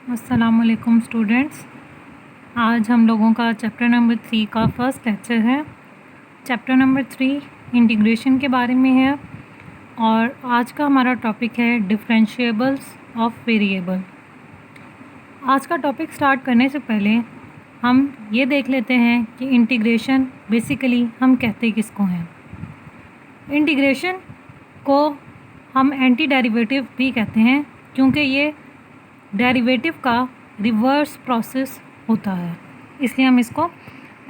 अस्सलामुअलैकुम स्टूडेंट्स। आज हम लोगों का चैप्टर नंबर 3 का फर्स्ट लेक्चर है। चैप्टर नंबर 3 इंटीग्रेशन के बारे में है और आज का हमारा टॉपिक है डिफरेंशिएबल्स ऑफ वेरिएबल। आज का टॉपिक स्टार्ट करने से पहले हम ये देख लेते हैं कि इंटीग्रेशन बेसिकली हम कहते किसको हैं। इंटीग्रेशन को हम एंटी डेरिवेटिव भी कहते हैं क्योंकि ये डेरिवेटिव का रिवर्स प्रोसेस होता है, इसलिए हम इसको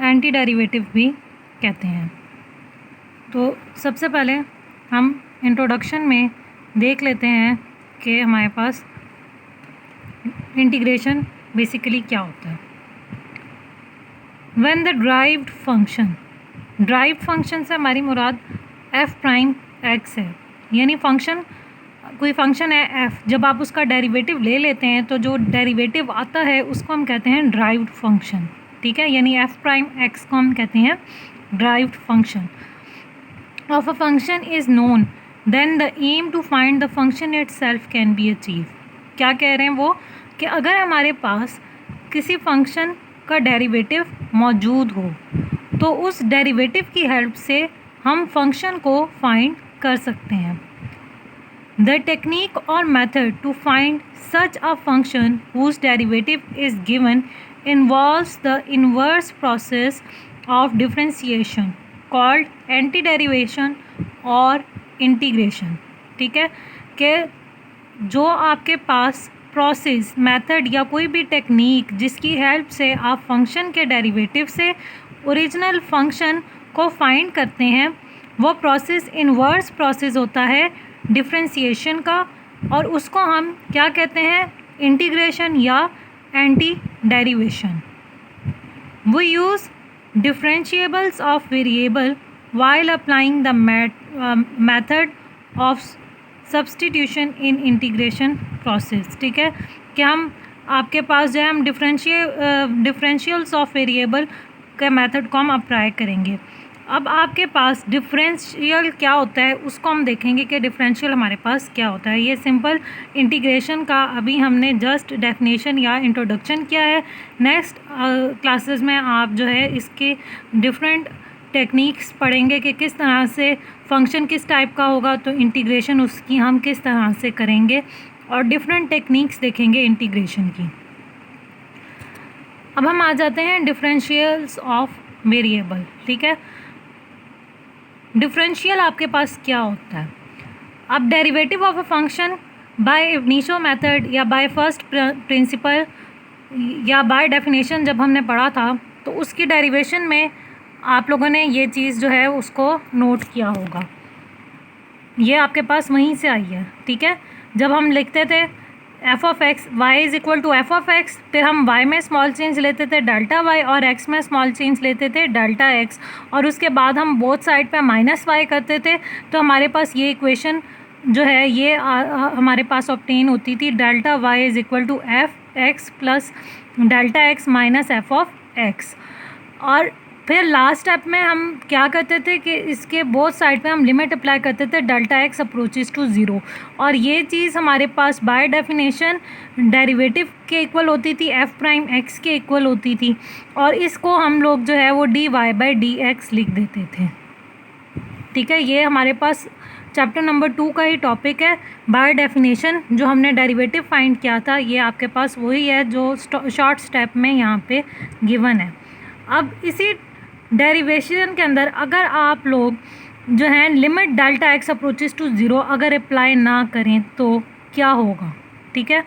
एंटी डेरिवेटिव भी कहते हैं। तो सबसे पहले हम इंट्रोडक्शन में देख लेते हैं कि हमारे पास इंटीग्रेशन बेसिकली क्या होता है। व्हेन द ड्राइव्ड फंक्शन से हमारी मुराद एफ प्राइम एक्स है, यानी फंक्शन कोई फंक्शन है f, जब आप उसका डेरिवेटिव ले लेते हैं तो जो डेरिवेटिव आता है उसको हम कहते हैं ड्राइव्ड फंक्शन। ठीक है, यानी f प्राइम x को हम कहते हैं derived function. Of a function is known then the aim to find the function itself can be achieve. क्या कह रहे हैं वो कि अगर हमारे पास किसी फंक्शन का डेरिवेटिव मौजूद हो तो उस डेरिवेटिव की हेल्प से हम फंक्शन को फाइंड कर सकते हैं। The technique or method to find such a function whose derivative is given involves the inverse process of differentiation called antiderivation और integration। ठीक है, कि जो आपके पास प्रोसेस मेथड या कोई भी टेक्निक जिसकी हेल्प से आप फंक्शन के डेरिवेटिव से ओरिजिनल फंक्शन को फाइंड करते हैं, वो प्रोसेस इन्वर्स प्रोसेस होता है डिफ्रेंशिएशन का, और उसको हम क्या कहते हैं, इंटीग्रेशन या anti derivation. We use differentiables of variable while applying the method of substitution in integration process. ठीक है, कि हम आपके पास जो है हम डिफरेंशियल्स ऑफ वेरिएबल के मेथड को हम अप्लाई करेंगे। अब आपके पास डिफरेंशियल क्या होता है उसको हम देखेंगे कि डिफरेंशियल हमारे पास क्या होता है। ये सिंपल इंटीग्रेशन का अभी हमने जस्ट डेफिनेशन या इंट्रोडक्शन किया है। नेक्स्ट क्लासेस में आप जो है इसके डिफरेंट टेक्निक्स पढ़ेंगे कि किस तरह से फंक्शन किस टाइप का होगा तो इंटीग्रेशन उसकी हम किस तरह से करेंगे, और डिफरेंट टेक्निक्स देखेंगे इंटीग्रेशन की। अब हम आ जाते हैं डिफरेंशियल्स ऑफ वेरिएबल। ठीक है, डिफरेंशियल आपके पास क्या होता है। अब derivative of a function by इग्निशो मेथड या बाय फर्स्ट प्रिंसिपल या बाय डेफिनेशन जब हमने पढ़ा था तो उसकी डेरिवेशन में आप लोगों ने ये चीज़ जो है उसको नोट किया होगा, ये आपके पास वहीं से आई है। ठीक है, जब हम लिखते थे f of x y is equal to f of x, फिर हम वाई में स्मॉल चेंज लेते थे डेल्टा वाई और एक्स में स्मॉल चेंज लेते थे डेल्टा एक्स, और उसके बाद हम बोथ साइड पे माइनस वाई करते थे, तो हमारे पास ये इक्वेशन जो है ये हमारे पास ऑब्टेन होती थी delta y is equal to f x plus delta x minus f of x. और फिर लास्ट स्टेप में हम क्या करते थे कि इसके बोथ साइड पे हम लिमिट अप्लाई करते थे delta x approaches to zero, और ये चीज़ हमारे पास बाय डेफिनेशन डेरिवेटिव के इक्वल होती थी, एफ प्राइम एक्स के इक्वल होती थी, और इसको हम लोग जो है वो d y by d x लिख देते थे। ठीक है, ये हमारे पास चैप्टर नंबर 2 का ही टॉपिक है। बाय डेफिनेशन जो हमने डेरिवेटिव फाइंड किया था ये आपके पास वही है जो शॉर्ट स्टेप में यहाँ पे गिवन है। अब इसी डेरिवेशन के अंदर अगर आप लोग जो है limit delta x approaches to zero अगर अप्लाई ना करें तो क्या होगा। ठीक है,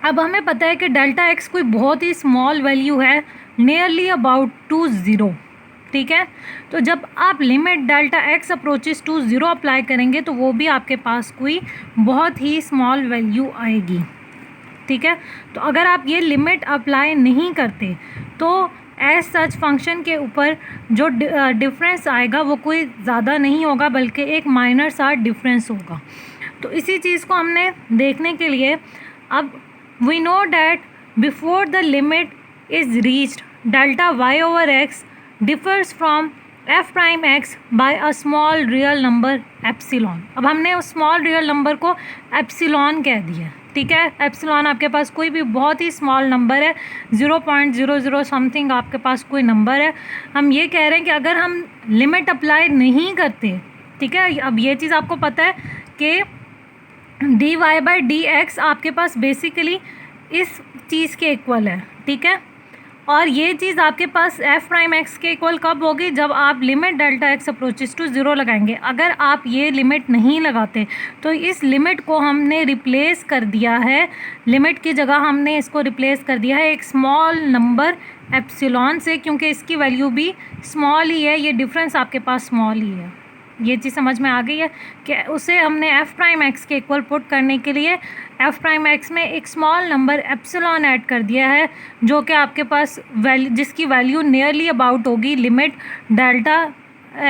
अब हमें पता है कि डेल्टा एक्स कोई बहुत ही स्मॉल वैल्यू है, नियरली अबाउट टू ज़ीरो। ठीक है, तो जब आप limit delta x approaches to zero apply करेंगे तो वो भी आपके पास कोई बहुत ही स्मॉल वैल्यू आएगी। ठीक है, तो अगर आप ये लिमिट अप्लाई नहीं करते तो एज सच फंक्शन के ऊपर जो डिफरेंस आएगा वो कोई ज़्यादा नहीं होगा बल्कि एक माइनर सा डिफरेंस होगा। तो इसी चीज़ को हमने देखने के लिए अब we know that before the limit is reached delta y over x differs from f prime x by a small real number epsilon. अब हमने उस स्मॉल रियल नंबर को एप्सिलॉन कह दिया। ठीक है। एप्सिलॉन आपके पास कोई भी बहुत ही स्मॉल नंबर है, 0.00 समथिंग आपके पास कोई नंबर है। हम ये कह रहे हैं कि अगर हम लिमिट अप्लाई नहीं करते, ठीक है, अब ये चीज़ आपको पता है कि dy/dx आपके पास बेसिकली इस चीज़ के इक्वल है, ठीक है। और ये चीज़ आपके पास f'(x) के इक्वल कब होगी, जब आप limit delta x approaches to 0 लगाएंगे। अगर आप ये लिमिट नहीं लगाते तो इस लिमिट को हमने रिप्लेस कर दिया है, लिमिट की जगह हमने इसको रिप्लेस कर दिया है एक स्मॉल नंबर एप्सिलॉन से, क्योंकि इसकी वैल्यू भी स्मॉल ही है, ये डिफरेंस आपके पास स्मॉल ही है। ये चीज़ समझ में आ गई है कि उसे हमने f'(x) के इक्वल पुट करने के लिए f'(x) में एक स्मॉल नंबर एप्सिलॉन ऐड कर दिया है, जो कि आपके पास जिसकी वैल्यू नियरली अबाउट होगी limit delta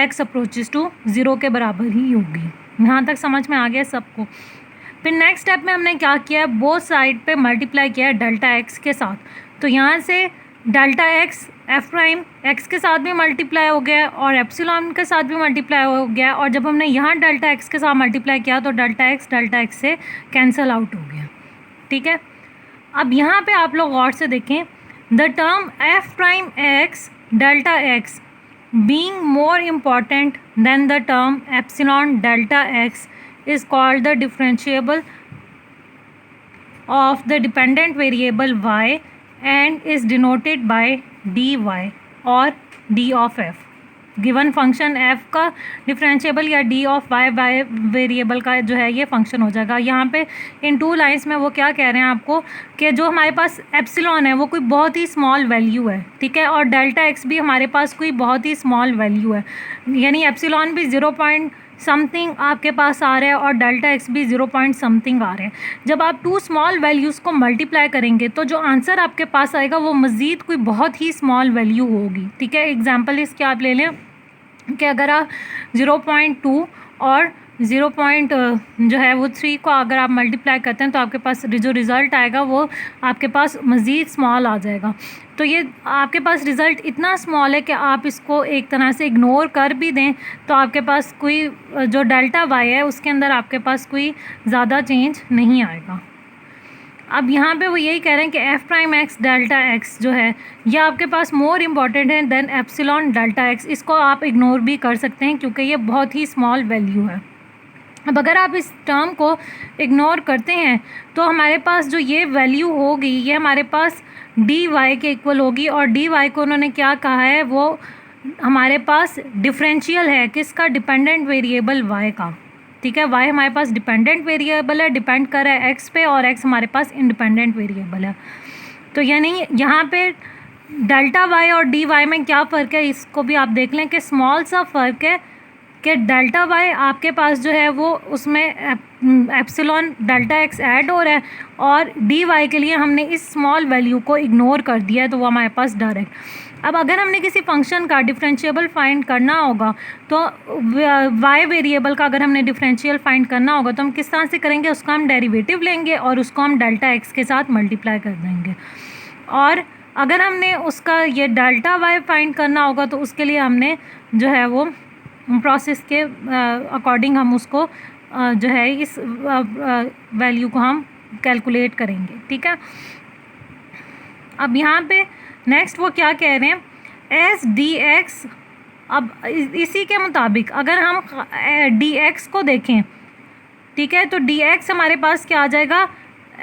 x approaches to 0 के बराबर ही होगी। यहाँ तक समझ में आ गया सबको। फिर नेक्स्ट स्टेप में हमने क्या किया है, बोथ साइड पे मल्टीप्लाई किया है डेल्टा x के साथ। तो यहाँ से डेल्टा x f'(x) के साथ भी मल्टीप्लाई हो गया और एप्सिलॉन के साथ भी मल्टीप्लाई हो गया, और जब हमने यहाँ डेल्टा x के साथ मल्टीप्लाई किया तो डेल्टा x से कैंसिल आउट हो गया, ठीक है। अब यहाँ पे आप लोग गौर से देखें, the term f'(x) delta x being more important than the term epsilon delta x is called the differentiable of the dependent variable y and is denoted by dy और d of f। Given function f का differentiable या d of y by variable का जो है ये function हो जाएगा। यहाँ पे इन 2 लाइन्स में वो क्या कह रहे हैं आपको कि जो हमारे पास एप्सिलॉन है वो कोई बहुत ही स्मॉल वैल्यू है, ठीक है, और डेल्टा x भी हमारे पास कोई बहुत ही स्मॉल वैल्यू है, यानी एप्सिलॉन भी 0 समथिंग आपके पास आ रहा है और डेल्टा x भी 0 समथिंग आ रहे हैं। जब आप 2 स्मॉल वैल्यूज़ को मल्टीप्लाई करेंगे तो जो आंसर आपके पास आएगा वो मज़ीद कोई बहुत ही स्मॉल वैल्यू होगी, ठीक है। एग्जांपल इसके आप ले लें कि अगर आप 0.2 और 0. जो है वो 3 को अगर आप मल्टीप्लाई करते हैं तो आपके पास जो रिज़ल्ट आएगा वो आपके पास मज़ीद स्मॉल आ जाएगा। तो ये आपके पास रिज़ल्ट इतना स्मॉल है कि आप इसको एक तरह से इग्नोर कर भी दें तो आपके पास कोई जो डेल्टा वाई है उसके अंदर आपके पास कोई ज़्यादा चेंज नहीं आएगा। अब यहाँ पे वो यही कह रहे हैं कि f'(x) डेल्टा x जो है यह आपके पास मोर इम्पॉर्टेंट है देन एप्सिलॉन डेल्टा x। इसको आप इग्नोर भी कर सकते हैं क्योंकि ये बहुत ही स्मॉल वैल्यू है। अब अगर आप इस टर्म को इग्नोर करते हैं तो हमारे पास जो ये वैल्यू होगी ये हमारे पास dy के इक्वल होगी, और dy को उन्होंने क्या कहा है, वो हमारे पास डिफरेंशियल है किसका, डिपेंडेंट वेरिएबल y का, ठीक है। y हमारे पास डिपेंडेंट वेरिएबल है, डिपेंड कर रहा है x पे, और x हमारे पास इंडिपेंडेंट वेरिएबल है। तो यानी यहाँ पे डेल्टा y और dy में क्या फ़र्क है इसको भी आप देख लें कि स्मॉल सा फ़र्क है कि डेल्टा y आपके पास जो है वो उसमें एप्सिलॉन डेल्टा x ऐड हो रहा है, और dy के लिए हमने इस स्मॉल वैल्यू को इग्नोर कर दिया है, तो वो हमारे पास डायरेक्ट। अब अगर हमने किसी फंक्शन का डिफरेंशिएबल फाइंड करना होगा तो y वेरिएबल का अगर हमने डिफरेंशियल फाइंड करना होगा तो हम किस तरह से करेंगे, उसका हम डेरिवेटिव लेंगे और उसको हम डेल्टा x के साथ मल्टीप्लाई कर देंगे, और अगर हमने उसका ये डेल्टा y फाइंड करना होगा तो उसके लिए हमने जो है वो प्रोसेस के अकॉर्डिंग हम उसको जो है इस वैल्यू को हम कैलकुलेट करेंगे, ठीक है। अब यहाँ पे नेक्स्ट वो क्या कह रहे हैं, एस डी एक्स। अब इसी के मुताबिक अगर हम डी एक्स को देखें, ठीक है, तो डी एक्स हमारे पास क्या आ जाएगा,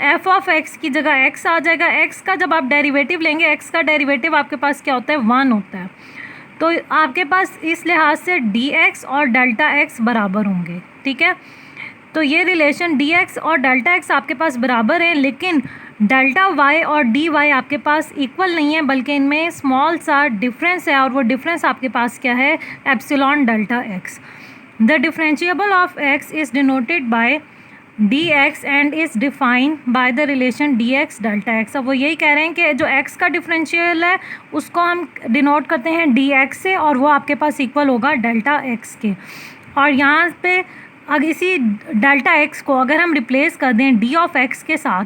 एफ ऑफ एक्स की जगह एक्स आ जाएगा। एक्स का जब आप डेरिवेटिव लेंगे, एक्स का डेरिवेटिव आपके पास क्या होता है, 1 होता है। तो आपके पास इस लिहाज से डी एक्स और डेल्टा एक्स बराबर होंगे, ठीक है। तो ये रिलेशन डी एक्स और डेल्टा एक्स आपके पास बराबर है, लेकिन डेल्टा वाई और डी वाई आपके पास इक्वल नहीं है, बल्कि इनमें स्मॉल सा डिफरेंस है, और वो डिफरेंस आपके पास क्या है, epsilon delta x. The differentiable of x is denoted by dx and is defined by the relation dx delta x। अब वो यही कह रहे हैं कि जो x का डिफरेंशियल है उसको हम डिनोट करते हैं dx से, और वो आपके पास इक्वल होगा डेल्टा x के। और यहाँ पे अगर इसी डेल्टा x को अगर हम रिप्लेस कर दें d ऑफ x के साथ,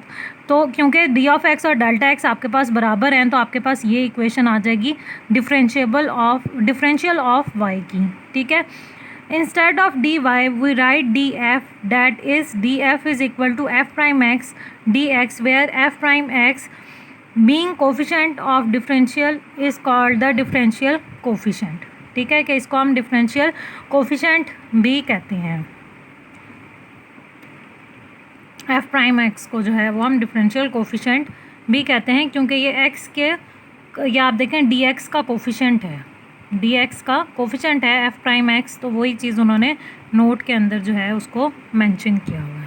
तो क्योंकि d ऑफ x और डेल्टा x आपके पास बराबर हैं तो आपके पास ये इक्वेशन आ जाएगी डिफरेंशियल ऑफ y की, ठीक है। Instead of d y we write d f, that is d f is equal to f prime x d x, where f prime x being coefficient of differential is called the differential coefficient. ठीक है, कि इसको हम differential coefficient भी कहते हैं। F prime x को जो है वो हम डिफरेंशियल कोफिशेंट भी कहते हैं, क्योंकि ये एक्स के, या आप देखें डी एक्स का कोफिशेंट है, डी एक्स का कोफिशेंट है एफ प्राइम एक्स, तो वही चीज़ उन्होंने नोट के अंदर जो है उसको मेंशन किया हुआ है।